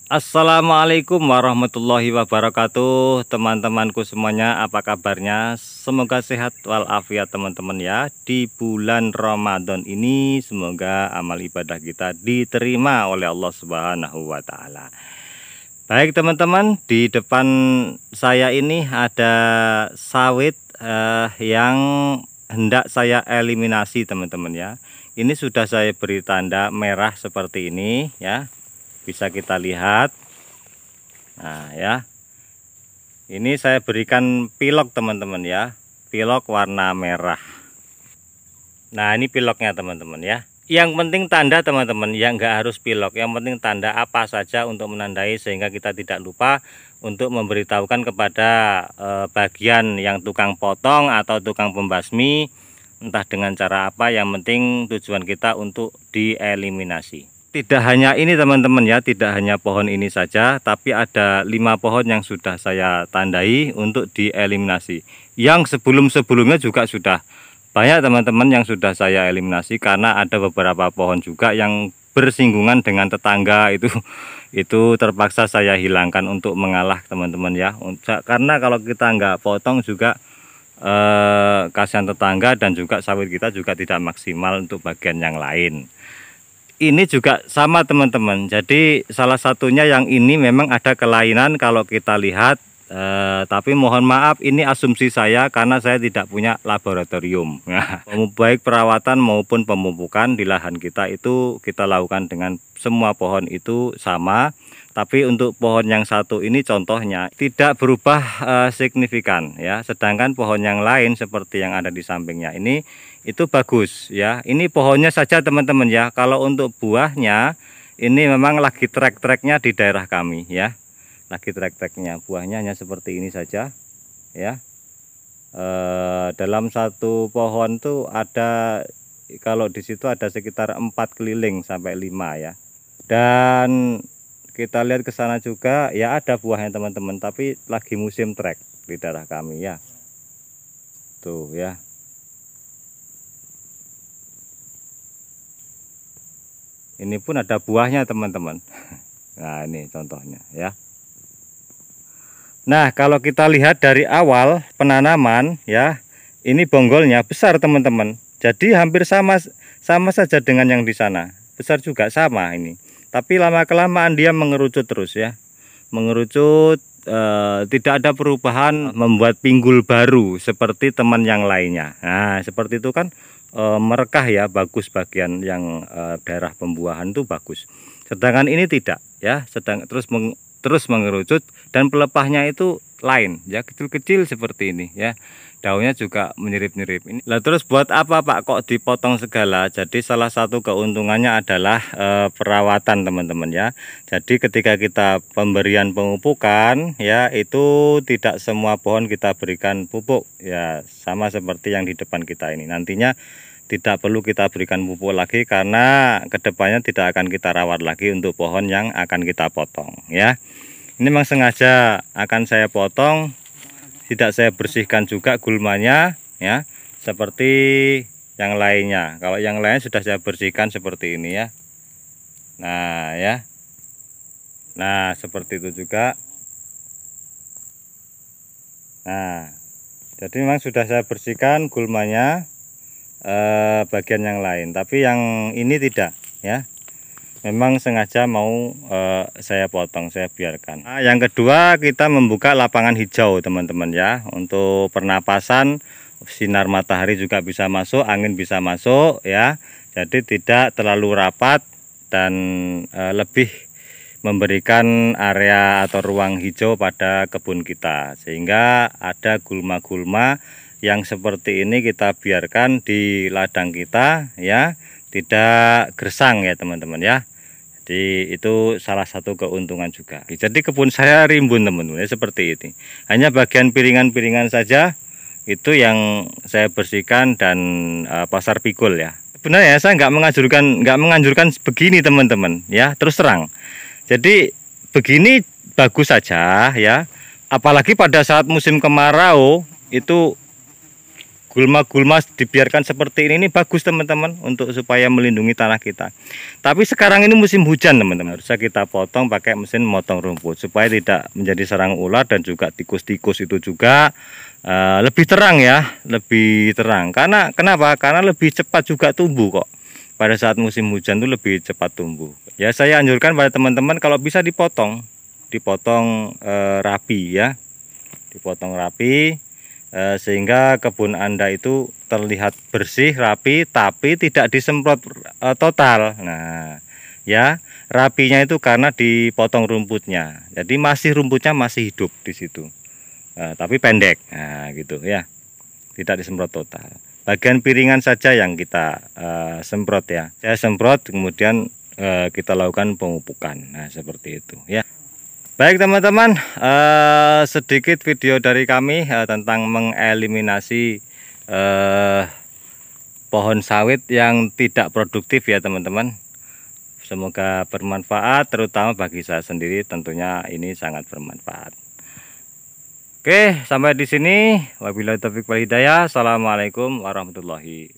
Assalamualaikum warahmatullahi wabarakatuh, teman-temanku semuanya, apa kabarnya? Semoga sehat walafiat teman-teman ya. Di bulan Ramadan ini semoga amal ibadah kita diterima oleh Allah Subhanahu wa taala. Baik teman-teman, di depan saya ini ada sawit yang hendak saya eliminasi teman-teman ya. Ini sudah saya beri tanda merah seperti ini ya. Bisa kita lihat. Nah ya, ini saya berikan pilok teman-teman ya, pilok warna merah. Nah ini piloknya teman-teman ya. Yang penting tanda teman-teman ya, nggak harus pilok, yang penting tanda apa saja untuk menandai sehingga kita tidak lupa untuk memberitahukan kepada bagian yang tukang potong atau tukang pembasmi, entah dengan cara apa, yang penting tujuan kita untuk dieliminasi. Tidak hanya ini teman-teman ya, tidak hanya pohon ini saja, tapi ada 5 pohon yang sudah saya tandai untuk dieliminasi. Yang sebelum-sebelumnya juga sudah banyak teman-teman yang sudah saya eliminasi, karena ada beberapa pohon juga yang bersinggungan dengan tetangga itu terpaksa saya hilangkan untuk mengalah teman-teman ya. Karena kalau kita nggak potong juga kasihan tetangga, dan juga sawit kita juga tidak maksimal untuk bagian yang lain. Ini juga sama teman-teman, jadi salah satunya yang ini memang ada kelainan kalau kita lihat, tapi mohon maaf ini asumsi saya karena saya tidak punya laboratorium. Baik perawatan maupun pemupukan di lahan kita itu kita lakukan dengan semua pohon itu sama, tapi untuk pohon yang satu ini contohnya tidak berubah signifikan ya, sedangkan pohon yang lain seperti yang ada di sampingnya ini itu bagus ya. Ini pohonnya saja teman-teman ya, kalau untuk buahnya ini memang lagi trek-treknya di daerah kami ya, lagi trek-treknya, buahnya hanya seperti ini saja ya. Dalam satu pohon tuh ada, kalau di situ ada sekitar 4 keliling sampai 5 ya. Dan kita lihat ke sana juga ya, ada buahnya teman-teman, tapi lagi musim trek di daerah kami ya. Tuh ya. Ini pun ada buahnya teman-teman. Nah ini contohnya ya. Nah kalau kita lihat dari awal penanaman ya, ini bonggolnya besar teman-teman. Jadi hampir sama saja dengan yang di sana. Besar juga sama ini. Tapi lama kelamaan dia mengerucut terus ya. Mengerucut, tidak ada perubahan membuat pinggul baru seperti teman yang lainnya. Nah seperti itu kan merekah ya, bagus bagian yang daerah pembuahan itu bagus, sedangkan ini tidak ya, terus mengerucut, dan pelepahnya itu lain ya, kecil-kecil seperti ini ya, daunnya juga menyirip-nyirip ini. Lah terus buat apa Pak kok dipotong segala? Jadi salah satu keuntungannya adalah perawatan teman-teman ya. Jadi ketika kita pemberian pemupukan ya, itu tidak semua pohon kita berikan pupuk ya, sama seperti yang di depan kita ini. Nantinya tidak perlu kita berikan pupuk lagi, karena kedepannya tidak akan kita rawat lagi untuk pohon yang akan kita potong ya. Ini memang sengaja akan saya potong, tidak saya bersihkan juga gulmanya ya, seperti yang lainnya. Kalau yang lain sudah saya bersihkan seperti ini ya. Nah ya, nah seperti itu juga. Nah jadi memang sudah saya bersihkan gulmanya bagian yang lain, tapi yang ini tidak ya, memang sengaja mau saya potong, saya biarkan. Nah, yang kedua kita membuka lapangan hijau teman-teman ya, untuk pernapasan, sinar matahari juga bisa masuk, angin bisa masuk ya, jadi tidak terlalu rapat dan lebih memberikan area atau ruang hijau pada kebun kita, sehingga ada gulma-gulma yang seperti ini kita biarkan di ladang kita ya, tidak gersang ya teman-teman ya. Jadi itu salah satu keuntungan juga. Jadi kebun saya rimbun teman-teman ya, seperti ini. Hanya bagian piringan-piringan saja itu yang saya bersihkan, dan pasar pikul ya. Sebenarnya saya nggak menganjurkan begini teman-teman ya, terus terang. Jadi begini bagus saja ya, apalagi pada saat musim kemarau itu gulma-gulma dibiarkan seperti ini bagus teman-teman, untuk supaya melindungi tanah kita. Tapi sekarang ini musim hujan teman-teman, harusnya kita potong pakai mesin motong rumput supaya tidak menjadi sarang ular dan juga tikus-tikus itu juga lebih terang ya, lebih terang. Karena kenapa? Karena lebih cepat juga tumbuh kok. Pada saat musim hujan itu lebih cepat tumbuh. Ya saya anjurkan pada teman-teman kalau bisa dipotong rapi ya, dipotong rapi sehingga kebun Anda itu terlihat bersih, rapi, tapi tidak disemprot total. Nah, ya, rapinya itu karena dipotong rumputnya. Jadi rumputnya masih hidup di situ. Tapi pendek. Nah, gitu ya. Tidak disemprot total. Bagian piringan saja yang kita semprot ya. Saya semprot kemudian kita lakukan pemupukan. Nah, seperti itu ya. Baik teman-teman, sedikit video dari kami tentang mengeliminasi pohon sawit yang tidak produktif ya teman-teman. Semoga bermanfaat, terutama bagi saya sendiri tentunya ini sangat bermanfaat. Oke, sampai di sini. Wabillahi taufiq wal hidayah. Assalamualaikum warahmatullahi wabarakatuh.